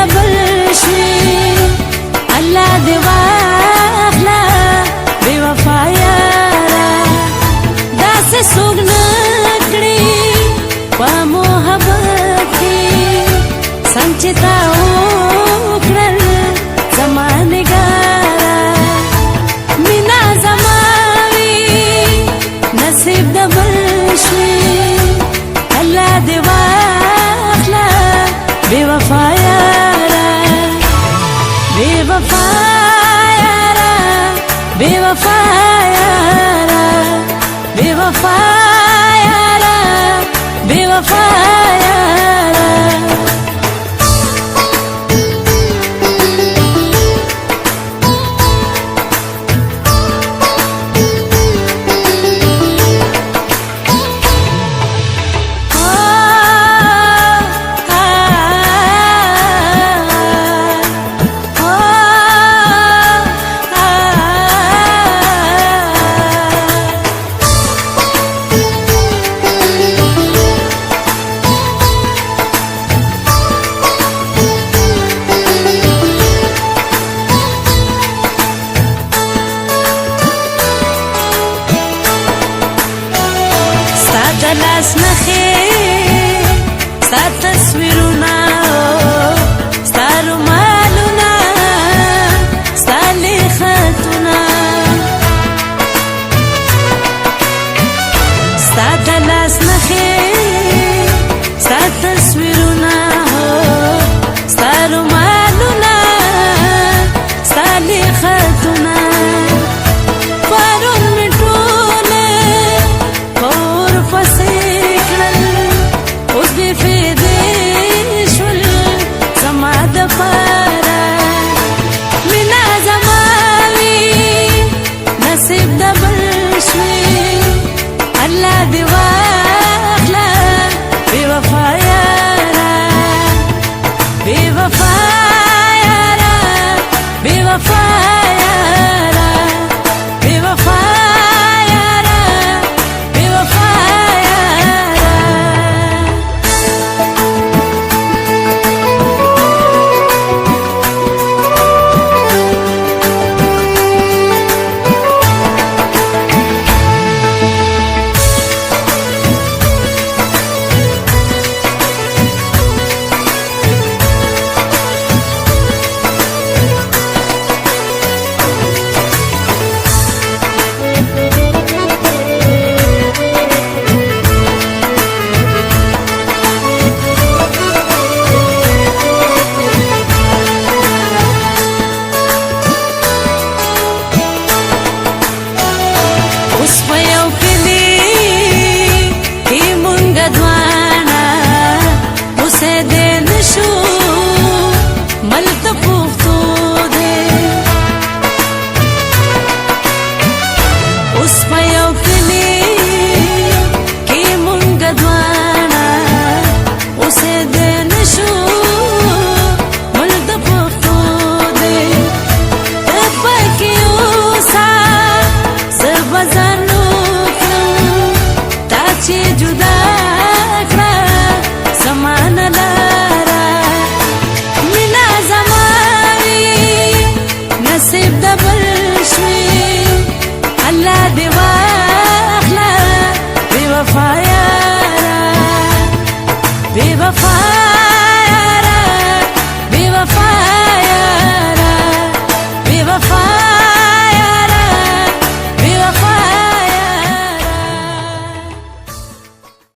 دبل شوي الله دې واخلا بے وفا یارا داسې څوک نه کړي په محبت کې څنګه چې تا وکړل زما نګارا مینا زما وي نصیب دبل شوي الله دې واخلا بے وفا یارا بے وفا یارا بے وفا یارا بے وفا یارا بے وفا یارا دلاس نخې ستا تصویرونه ستا رومالونه ستا لیختونه ستا دلاس نخې ستا تصویرونه ستا رومالونه ستا لیختونه نصیب دبل شوي الله دې واخلا بے وفا یارا بے وفا یارا بے وفا یارا بے وفا یارا بے وفا یارا نصیب دبل شوي الله دې واخلا بے وفا یارا بے وفا